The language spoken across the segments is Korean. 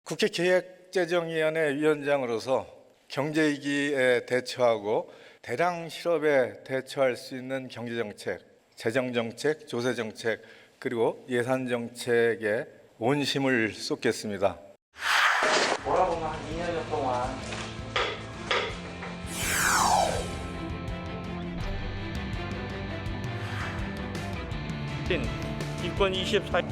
국회 기획재정위원회 위원장으로서 경제위기에 대처하고 대량 실업에 대처할 수 있는 경제정책, 재정정책, 조세정책, 그리고 예산정책에 온 힘을 쏟겠습니다. 돌아보면 한 2년 동안 기권 24.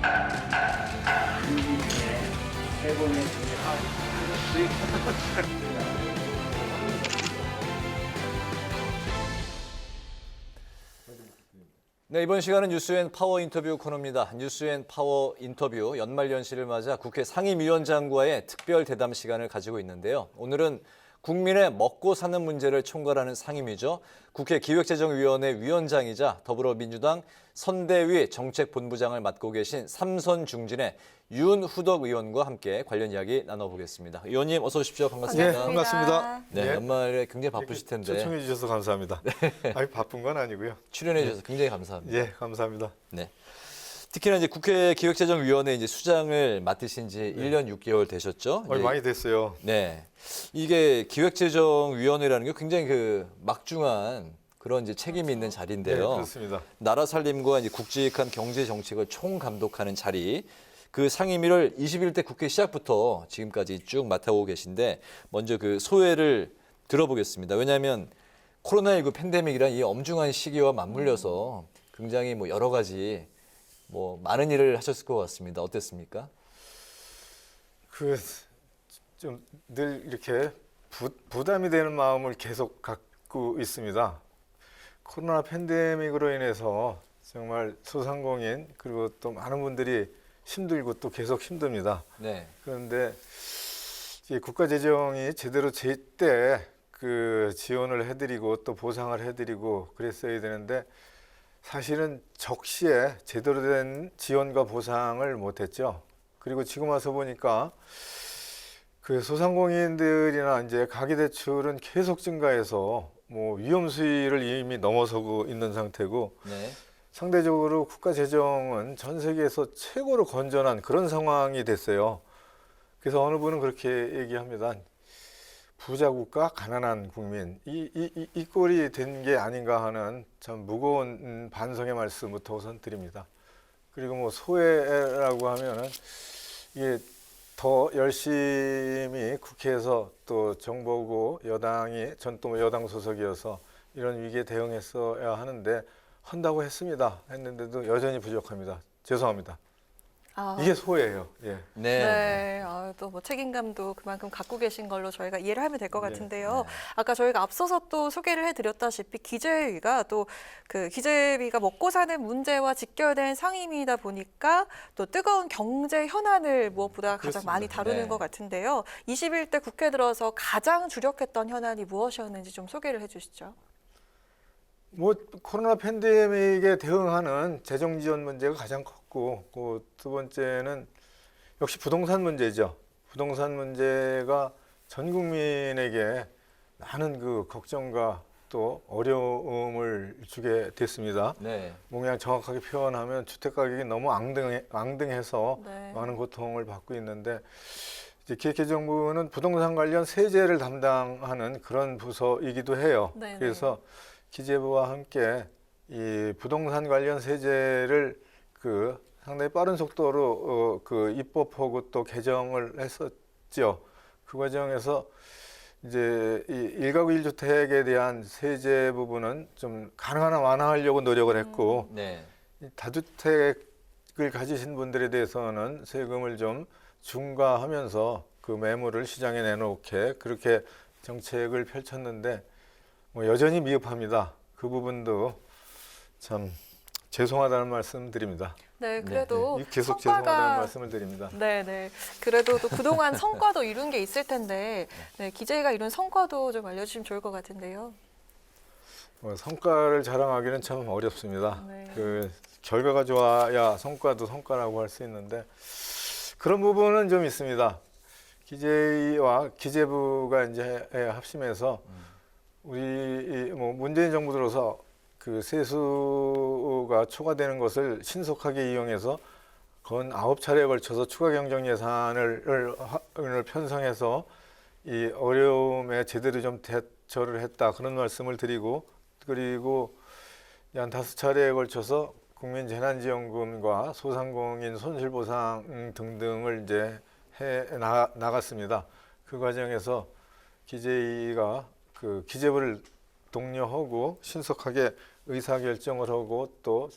네, 이번 시간은 뉴스앤파워 인터뷰 코너입니다. 뉴스앤파워 인터뷰 연말연시를 맞아 국회 상임위원장과의 특별 대담 시간을 가지고 있는데요. 오늘은 국민의 먹고 사는 문제를 총괄하는 상임위죠. 국회 기획재정위원회 위원장이자 더불어민주당 선대위 정책본부장을 맡고 계신 삼선중진의 윤후덕 의원과 함께 관련 이야기 나눠보겠습니다. 의원님 어서 오십시오. 반갑습니다. 네, 반갑습니다. 네, 예. 연말에 굉장히 바쁘실 텐데 초청해 주셔서 감사합니다. 아니, 바쁜 건 아니고요. 출연해 주셔서 굉장히 감사합니다. 예, 감사합니다. 네. 특히나 이제 국회 기획재정위원회 이제 수장을 맡으신 지 1년 6개월 되셨죠? 이제 많이 됐어요. 네. 이게 기획재정위원회라는 게 굉장히 그 막중한 그런 이제 책임이 있는 네, 자리인데요. 그렇습니다. 나라 살림과 이제 굵직한 경제 정책을 총감독하는 자리. 그 상임위를 21대 국회 시작부터 지금까지 쭉 맡아오고 계신데 먼저 그 소회를 들어보겠습니다. 왜냐하면 코로나19 팬데믹이란 이 엄중한 시기와 맞물려서 굉장히 뭐 여러 가지 뭐 많은 일을 하셨을 것 같습니다. 어땠습니까? 좀 늘 이렇게 부담이 되는 마음을 계속 갖고 있습니다. 코로나 팬데믹으로 인해서 정말 소상공인 그리고 또 많은 분들이 힘들고 또 계속 힘듭니다. 네. 그런데 이 국가 재정이 제대로 제때 그 지원을 해드리고 또 보상을 해드리고 그랬어야 되는데 사실은 적시에 제대로 된 지원과 보상을 못했죠. 그리고 지금 와서 보니까 그 소상공인들이나 이제 가계대출은 계속 증가해서 뭐 위험 수위를 이미 넘어서고 있는 상태고 네. 상대적으로 국가 재정은 전 세계에서 최고로 건전한 그런 상황이 됐어요. 그래서 어느 분은 그렇게 얘기합니다. 부자 국가, 가난한 국민. 이 꼴이 된 게 아닌가 하는 참 무거운 반성의 말씀부터 우선 드립니다. 그리고 뭐 소회라고 하면은 이게 더 열심히 국회에서 또 정부고 여당이 전 또 여당 소속이어서 이런 위기에 대응했어야 하는데 한다고 했는데도 여전히 부족합니다. 죄송합니다. 이게 소예요. 예. 네. 또 뭐 책임감도 그만큼 갖고 계신 걸로 저희가 이해를 하면 될 것 네. 같은데요. 아까 저희가 앞서서 또 소개를 해드렸다시피 기재위가 또 그 기재위가 먹고 사는 문제와 직결된 상임위이다 보니까 또 뜨거운 경제 현안을 무엇보다 가장 그렇습니다. 많이 다루는 네. 것 같은데요. 21대 국회 들어서 가장 주력했던 현안이 무엇이었는지 좀 소개를 해주시죠. 뭐 코로나 팬데믹에 대응하는 재정 지원 문제가 가장 컸고 그 두 번째는 역시 부동산 문제죠. 부동산 문제가 전 국민에게 많은 그 걱정과 또 어려움을 주게 됐습니다. 네. 뭐 그냥 정확하게 표현하면 주택 가격이 너무 앙등해서 네. 많은 고통을 받고 있는데 이제 기획재정부는 부동산 관련 세제를 담당하는 그런 부서이기도 해요. 네네. 그래서 기재부와 함께 이 부동산 관련 세제를 그 상당히 빠른 속도로 그 입법하고 또 개정을 했었죠. 그 과정에서 이제 이 1가구 1주택에 대한 세제 부분은 좀 가능한 한 완화하려고 노력을 했고 네. 이 다주택을 가지신 분들에 대해서는 세금을 좀 중과하면서 그 매물을 시장에 내놓게 그렇게 정책을 펼쳤는데 뭐 여전히 미흡합니다. 그 부분도 참 죄송하다는 말씀 드립니다. 네, 그래도 계속 죄송하다는 말씀을 드립니다. 네. 그래도 또 그동안 성과도 이룬 게 있을 텐데, 네, 기재위가 이룬 성과도 좀 알려주시면 좋을 것 같은데요. 성과를 자랑하기는 참 어렵습니다. 네. 그 결과가 좋아야 성과도 성과라고 할 수 있는데 그런 부분은 좀 있습니다. 기재위와 기재부가 이제 합심해서 우리 뭐 문재인 정부 들어서 그 세수가 초과되는 것을 신속하게 이용해서 건 9차례에 걸쳐서 추가 경정 예산을 편성해서 이 어려움에 제대로 좀 대처를 했다 그런 말씀을 드리고, 그리고 한 5차례에 걸쳐서 국민재난지원금과 소상공인 손실보상 등등을 이제 나갔습니다. 그 과정에서 기재위가 그 기재부를 독려하고 신속하게 의사결정을 하고 또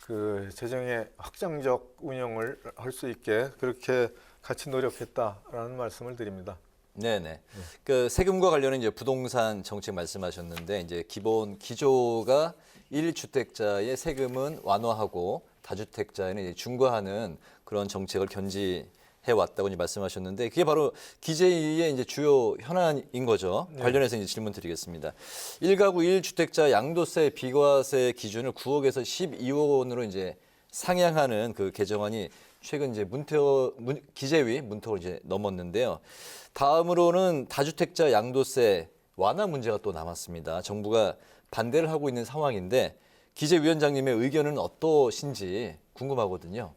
그 재정의 확장적 운영을 할 수 있게 그렇게 같이 노력했다라는 말씀을 드립니다. 네네. 그 세금과 관련해 이제 부동산 정책 말씀하셨는데 이제 기본 기조가 1주택자의 세금은 완화하고 다주택자에는 이제 중과하는 그런 정책을 견지해 왔다고 이제 말씀하셨는데 그게 바로 기재위의 이제 주요 현안인 거죠. 네. 관련해서 이제 질문 드리겠습니다. 1가구 1주택자 양도세 비과세 기준을 9억에서 12억 원으로 이제 상향하는 그 개정안이 최근 이제 기재위 문턱을 이제 넘었는데요. 다음으로는 다주택자 양도세 완화 문제가 또 남았습니다. 정부가 반대를 하고 있는 상황인데 기재위원장님의 의견은 어떠신지 궁금하거든요.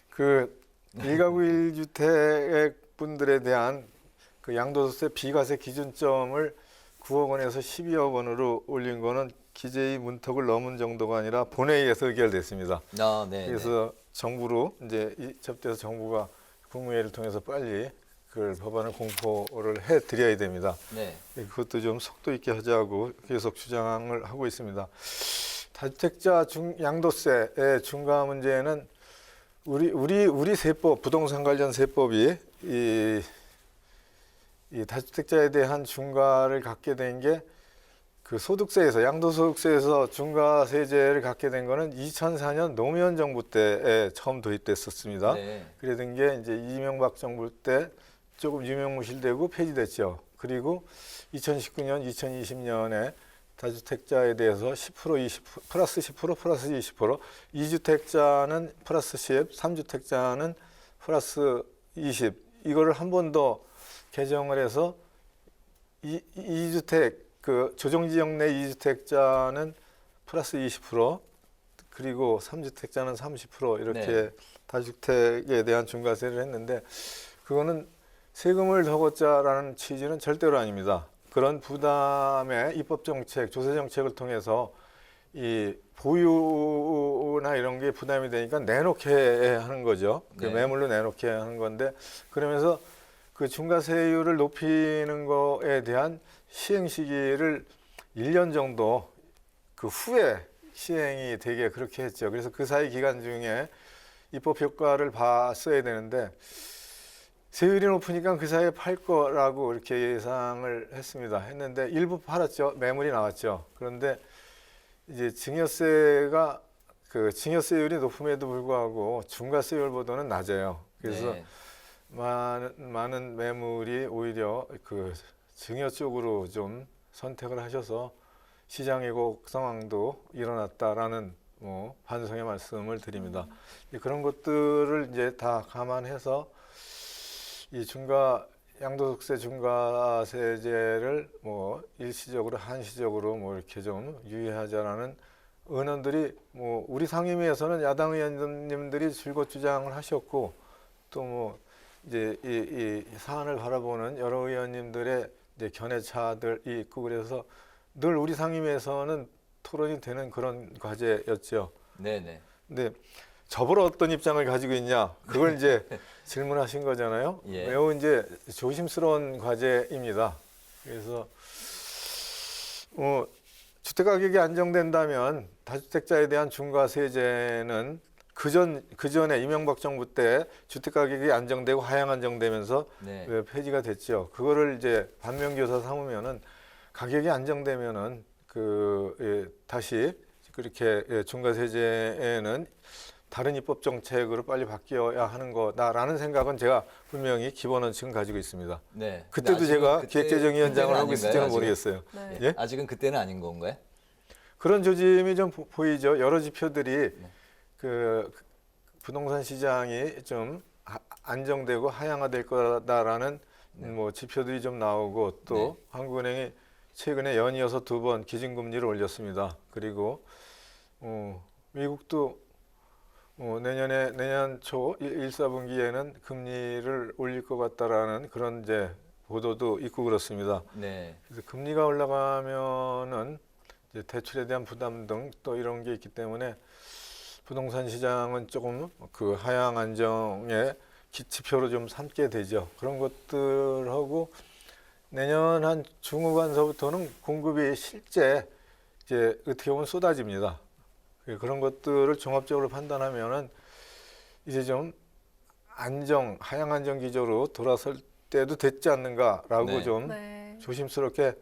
그 1가구 1주택 분들에 대한 그 양도세 비과세 기준점을 9억 원에서 12억 원으로 올린 거는 기재위 문턱을 넘은 정도가 아니라 본회의에서 의결됐습니다. 아, 네. 그래서 정부로 이제 접대해서 정부가 국무회의를 통해서 빨리 그 법안을 공포를 해드려야 됩니다. 네. 그것도 좀 속도 있게 하자고 계속 주장을 하고 있습니다. 다주택자 양도세의 중과 문제는 우리 세법, 부동산 관련 세법이 이 다주택자에 대한 중과를 갖게 된 게 그 소득세에서 양도소득세에서 중과세제를 갖게 된 거는 2004년 노무현 정부 때에 처음 도입됐었습니다. 네. 그래 된 게 이제 이명박 정부 때 조금 유명무실되고 폐지됐죠. 그리고 2019년, 2020년에 다주택자에 대해서 10%, 20%, 플러스 10%, 플러스 20%, 2주택자는 플러스 10, 3주택자는 플러스 20, 이거를 한 번 더 개정을 해서 2주택, 그 조정지역 내 2주택자는 플러스 20%, 그리고 3주택자는 30% 이렇게 네. 다주택에 대한 중과세를 했는데 그거는 세금을 더 걷자라는 취지는 절대로 아닙니다. 그런 부담의 입법정책, 조세정책을 통해서 이 보유나 이런 게 부담이 되니까 내놓게 하는 거죠. 그 네. 매물로 내놓게 하는 건데 그러면서 그 중과세율을 높이는 거에 대한 시행 시기를 1년 정도 그 후에 시행이 되게 그렇게 했죠. 그래서 그 사이 기간 중에 입법 효과를 봤어야 되는데 세율이 높으니까 그 사이에 팔 거라고 이렇게 예상을 했는데 일부 팔았죠. 매물이 나왔죠. 그런데 이제 증여세가 그 증여세율이 높음에도 불구하고 중과세율보다는 낮아요. 그래서 네. 많은 매물이 오히려 그 증여 쪽으로 좀 선택을 하셔서 시장의 상황도 일어났다라는 반성의 말씀을 드립니다. 그런 것들을 이제 다 감안해서 이 양도소득세 중과세제를 일시적으로 한시적으로 이렇게 좀 유예하자라는 의원들이 우리 상임위에서는 야당 의원님들이 줄곧 주장을 하셨고 또 이제 이 사안을 바라보는 여러 의원님들의 이제 견해차들이 있고 그래서 늘 우리 상임위에서는 토론이 되는 그런 과제였죠. 네네. 근데 저보러 어떤 입장을 가지고 있냐 그걸 이제 질문하신 거잖아요. 예. 매우 이제 조심스러운 과제입니다. 그래서 주택 가격이 안정된다면 다주택자에 대한 중과세제는 그전에 이명박 정부 때 주택 가격이 안정되고 하향 안정되면서 네. 폐지가 됐죠. 그거를 이제 반면교사 삼으면은 가격이 안정되면은 다시 그렇게 중과세제에는 다른 입법 정책으로 빨리 바뀌어야 하는 거다라는 생각은 제가 분명히 기본 원칙은 가지고 있습니다. 네. 그때도 근데 아직은 제가 기획재정위원장을 하고 있을지는 아닌가요, 모르겠어요. 네. 예? 아직은 그때는 아닌 건가요? 그런 조짐이 좀 보이죠. 여러 지표들이 네. 그 부동산 시장이 좀 안정되고 하향화될 거다라는 지표들이 좀 나오고 또 네. 한국은행이 최근에 연이어서 2번 기준금리를 올렸습니다. 그리고 미국도 내년 초 4분기에는 금리를 올릴 것 같다라는 그런 이제 보도도 있고 그렇습니다. 네. 그래서 금리가 올라가면은 이제 대출에 대한 부담 등 또 이런 게 있기 때문에 부동산 시장은 조금 그 하향 안정의 지표로 좀 삼게 되죠. 그런 것들하고 내년 한 중후반서부터는 공급이 실제 이제 어떻게 보면 쏟아집니다. 그런 것들을 종합적으로 판단하면은 이제 좀 하향 안정 기조로 돌아설 때도 됐지 않는가라고 네. 좀 네. 조심스럽게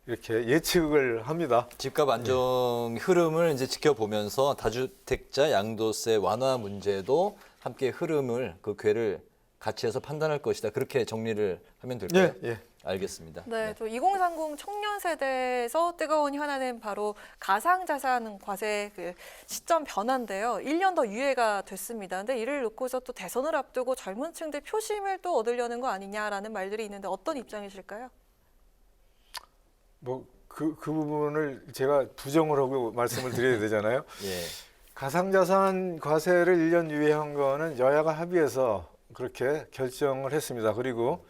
이렇게 예측을 합니다. 집값 안정 흐름을 이제 지켜보면서 다주택자 양도세 완화 문제도 함께 흐름을 그 궤를 같이 해서 판단할 것이다. 그렇게 정리를 하면 될까요? 예. 알겠습니다. 네, 또 2030 청년 세대에서 뜨거운 현안은 바로 가상자산 과세 그 시점 변화인데요. 1년 더 유예가 됐습니다. 근데 이를 놓고서 또 대선을 앞두고 젊은 층들 표심을 또 얻으려는 거 아니냐라는 말들이 있는데 어떤 입장이실까요? 뭐 그 부분을 제가 부정을 하고 말씀을 드려야 되잖아요. 예. 가상자산 과세를 1년 유예한 거는 여야가 합의해서 그렇게 결정을 했습니다. 그리고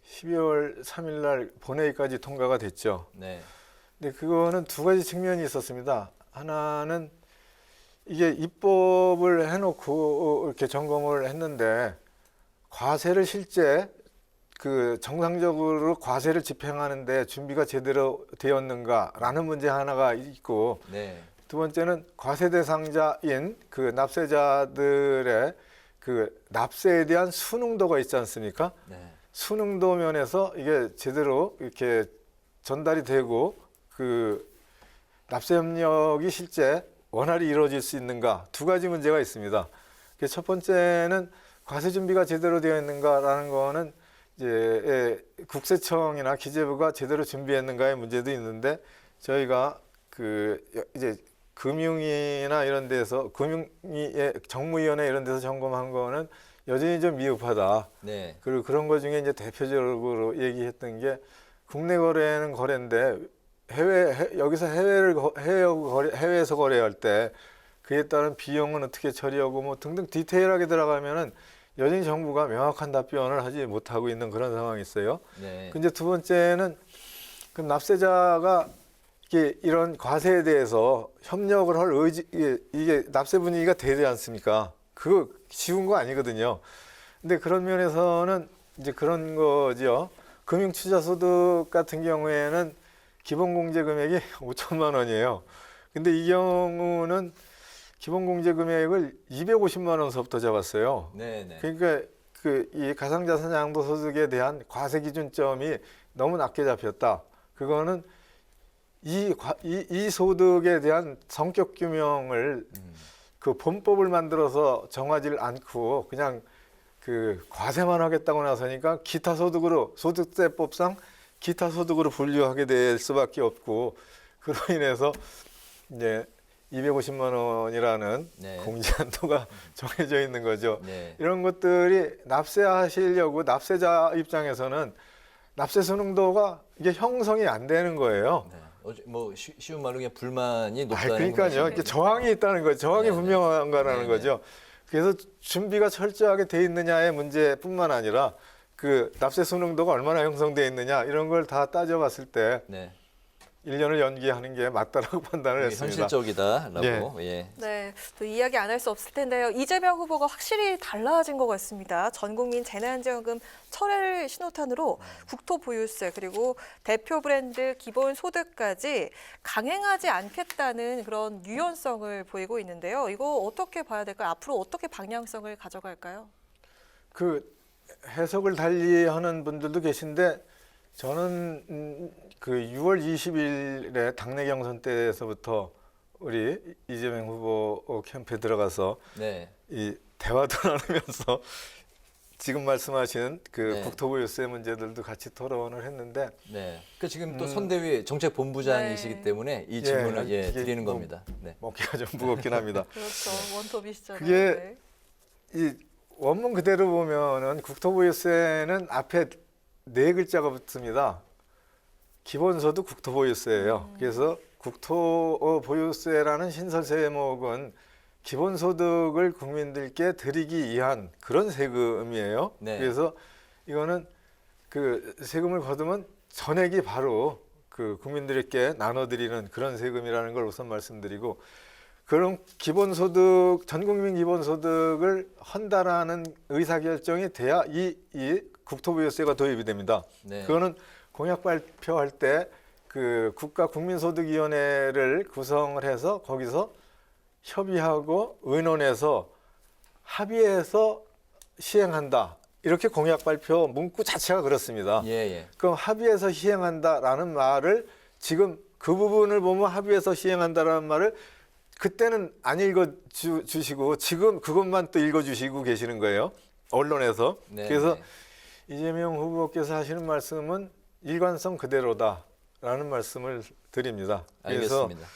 12월 3일 날 본회의까지 통과가 됐죠. 네. 근데 그거는 두 가지 측면이 있었습니다. 하나는 이게 입법을 해놓고 이렇게 점검을 했는데 과세를 실제 그 정상적으로 과세를 집행하는데 준비가 제대로 되었는가라는 문제 하나가 있고 네. 두 번째는 과세 대상자인 그 납세자들의 그 납세에 대한 순응도가 있지 않습니까? 네. 순응도 면에서 이게 제대로 이렇게 전달이 되고 그 납세 협력이 실제 원활히 이루어질 수 있는가 두 가지 문제가 있습니다. 첫 번째는 과세 준비가 제대로 되어 있는가라는 거는 이제 국세청이나 기재부가 제대로 준비했는가의 문제도 있는데 저희가 그 이제 금융위나 이런 데서 정무위원회 이런 데서 점검한 거는 여전히 좀 미흡하다. 네. 그리고 그런 것 중에 이제 대표적으로 얘기했던 게 국내 거래는 거래인데 여기서 해외에서 거래할 때 그에 따른 비용은 어떻게 처리하고 뭐 등등 디테일하게 들어가면은 여전히 정부가 명확한 답변을 하지 못하고 있는 그런 상황이 있어요. 네. 근데 두 번째는 그 납세자가 이런 과세에 대해서 협력을 할 의지, 이게 납세 분위기가 되지 않습니까? 그거 쉬운 거 아니거든요. 근데 그런 면에서는 이제 그런 거죠. 금융투자소득 같은 경우에는 기본공제 금액이 5천만 원이에요. 근데 이 경우는 기본공제 금액을 250만 원서부터 잡았어요. 네. 네. 그러니까 이 가상자산 양도소득에 대한 과세 기준점이 너무 낮게 잡혔다. 그거는 이 소득에 대한 성격 규명을 그 본법을 만들어서 정하지 않고 그냥 그 과세만 하겠다고 나서니까 기타 소득으로 소득세법상 기타 소득으로 분류하게 될 수밖에 없고 그로 인해서 이제 250만 원이라는 네. 공제 한도가 정해져 있는 거죠. 네. 이런 것들이 납세하시려고 납세자 입장에서는 납세 순응도가 이게 형성이 안 되는 거예요. 네. 뭐 쉬운 말로 그냥 불만이 높다는 그러니까요. 거죠. 이렇게 저항이 있다는 거죠. 저항이 네네. 분명한가라는 네네. 거죠. 그래서 준비가 철저하게 돼 있느냐의 문제뿐만 아니라 그 납세 순응도가 얼마나 형성돼 있느냐 이런 걸 다 따져봤을 때 네. 1년을 연기하는 게 맞다라고 판단을 했습니다. 현실적이다라고. 예. 네, 또 이야기 안 할 수 없을 텐데요. 이재명 후보가 확실히 달라진 것 같습니다. 전 국민 재난지원금 철회를 신호탄으로 국토보유세 그리고 대표 브랜드 기본소득까지 강행하지 않겠다는 그런 유연성을 보이고 있는데요. 이거 어떻게 봐야 될까요? 앞으로 어떻게 방향성을 가져갈까요? 그 해석을 달리하는 분들도 계신데 저는 그 6월 20일에 당내 경선 때에서부터 우리 이재명 후보 캠프에 들어가서 네. 이 대화도 나누면서 지금 말씀하신 그 네. 국토보유세 문제들도 같이 토론을 했는데 네. 그 지금 또 손대위 정책본부장이시기 네. 때문에 이 질문을 이게 드리는 뭐 겁니다. 네. 먹기가 좀 무겁긴 합니다. 그렇죠. 원톱이시잖아요. 그게 이 원문 그대로 보면은 국토보유세는 앞에 네 글자가 붙습니다. 기본소득 국토보유세예요. 그래서 국토보유세라는 신설세목은 기본소득을 국민들께 드리기 위한 그런 세금이에요. 네. 그래서 이거는 그 세금을 거두면 전액이 바로 그 국민들께 나눠드리는 그런 세금이라는 걸 우선 말씀드리고, 그런 기본소득, 전국민 기본소득을 한다라는 의사결정이 돼야 이 국토부유세가 도입이 됩니다. 네. 그거는 공약 발표할 때 그 국가국민소득위원회를 구성을 해서 거기서 협의하고 의논해서 합의해서 시행한다. 이렇게 공약 발표 문구 자체가 그렇습니다. 예, 예. 그럼 합의해서 시행한다라는 말을 지금 그 부분을 보면 합의해서 시행한다라는 말을 그때는 안 읽어주시고 지금 그것만 또 읽어주시고 계시는 거예요. 언론에서. 네, 그래서 네. 이재명 후보께서 하시는 말씀은 일관성 그대로다라는 말씀을 드립니다. 그래서 알겠습니다.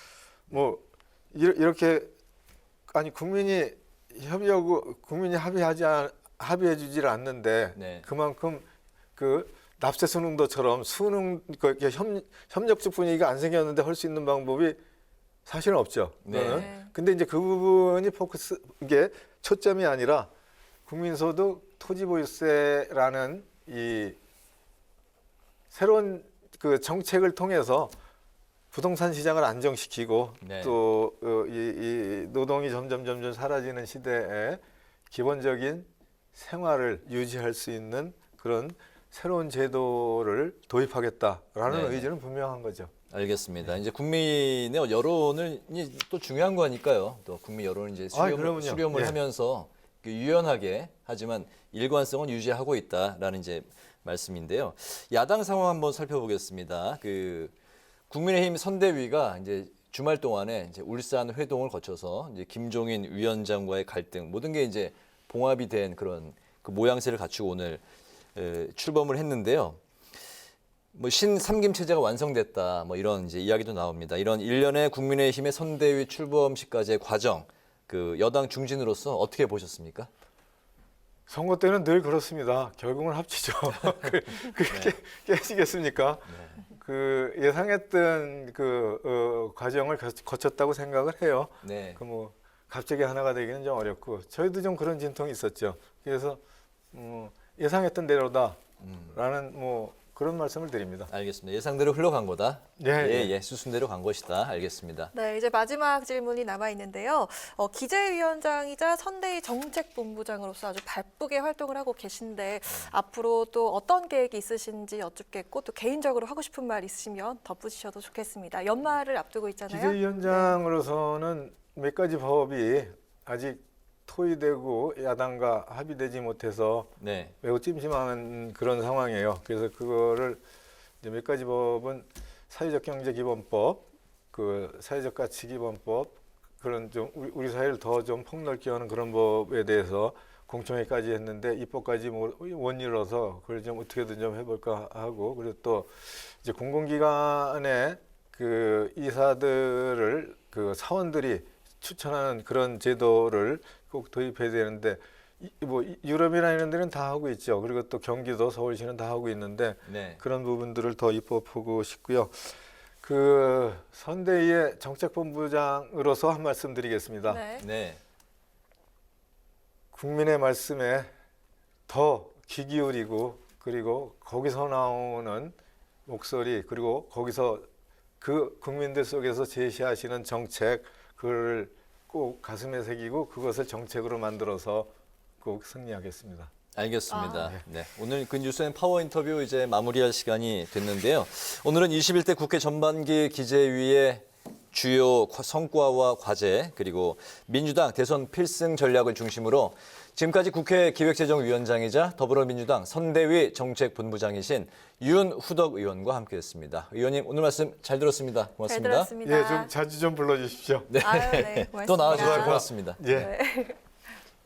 뭐 이렇게 아니 국민이 합의해 주질 않는데 네. 그만큼 그 납세 수능도처럼 협력적 분위기가 안 생겼는데 할 수 있는 방법이 사실은 없죠. 네. 그거는. 네. 근데 이제 그 부분이 이게 초점이 아니라 국민소득 토지보유세라는 이 새로운 그 정책을 통해서 부동산 시장을 안정시키고 네. 또 이 노동이 점점 사라지는 시대에 기본적인 생활을 유지할 수 있는 그런 새로운 제도를 도입하겠다라는 네. 의지는 분명한 거죠. 알겠습니다. 이제 국민의 여론을 또 중요한 거니까요. 또 국민 여론을 이제 그럼요. 수렴을 예. 하면서 유연하게 하지만 일관성은 유지하고 있다라는 이제 말씀인데요. 야당 상황 한번 살펴보겠습니다. 그 국민의힘 선대위가 이제 주말 동안에 이제 울산 회동을 거쳐서 이제 김종인 위원장과의 갈등 모든 게 이제 봉합이 된 그런 그 모양새를 갖추고 오늘 출범을 했는데요. 뭐 신삼김 체제가 완성됐다. 뭐 이런 이제 이야기도 나옵니다. 이런 일련의 국민의힘의 선대위 출범식까지의 과정, 그 여당 중진으로서 어떻게 보셨습니까? 선거 때는 늘 그렇습니다. 결국은 합치죠. 그렇게 깨지겠습니까? 그 예상했던 그 과정을 거쳤다고 생각을 해요. 네. 그 뭐 갑자기 하나가 되기는 좀 어렵고 저희도 좀 그런 진통이 있었죠. 그래서 예상했던 대로다라는 뭐 그런 말씀을 드립니다. 알겠습니다. 예상대로 흘러간 거다. 예. 예, 수순대로 간 것이다. 알겠습니다. 네, 이제 마지막 질문이 남아 있는데요. 기재위원장이자 선대위 정책본부장으로서 아주 바쁘게 활동을 하고 계신데 앞으로 또 어떤 계획이 있으신지 여쭙겠고 또 개인적으로 하고 싶은 말 있으시면 덧붙이셔도 좋겠습니다. 연말을 앞두고 있잖아요. 기재위원장으로서는 몇 가지 법이 아직 토의되고 야당과 합의되지 못해서 네. 매우 찜찜한 그런 상황이에요. 그래서 그거를 이제 몇 가지 법은 사회적 경제 기본법, 그 사회적 가치 기본법 그런 좀 우리 사회를 더 좀 폭넓게 하는 그런 법에 대해서 공청회까지 했는데 입법까지 못 이뤄서 그걸 좀 어떻게든 좀 해볼까 하고 그리고 또 이제 공공기관의 그 이사들을 그 사원들이 추천하는 그런 제도를 꼭 도입해야 되는데 뭐 유럽이나 이런 데는 다 하고 있죠. 그리고 또 경기도 서울시는 다 하고 있는데 네. 그런 부분들을 더 입법하고 싶고요. 그 선대위의 정책본부장으로서 한 말씀 드리겠습니다. 네. 네. 국민의 말씀에 더 귀 기울이고 그리고 거기서 나오는 목소리 그리고 거기서 그 국민들 속에서 제시하시는 정책 그걸 꼭 가슴에 새기고 그것을 정책으로 만들어서 꼭 승리하겠습니다. 알겠습니다. 네. 오늘 그 뉴스앤 파워 인터뷰 이제 마무리할 시간이 됐는데요. 오늘은 21대 국회 전반기 기재위의 주요 성과와 과제 그리고 민주당 대선 필승 전략을 중심으로 지금까지 국회 기획재정위원장이자 더불어민주당 선대위 정책본부장이신 윤후덕 의원과 함께했습니다. 의원님 오늘 말씀 잘 들었습니다. 잘 고맙습니다. 들었습니다. 예, 좀 자주 좀 불러주십시오. 아유, 네, 또 나와주셔서 고맙습니다. 고맙습니다. 예. 네.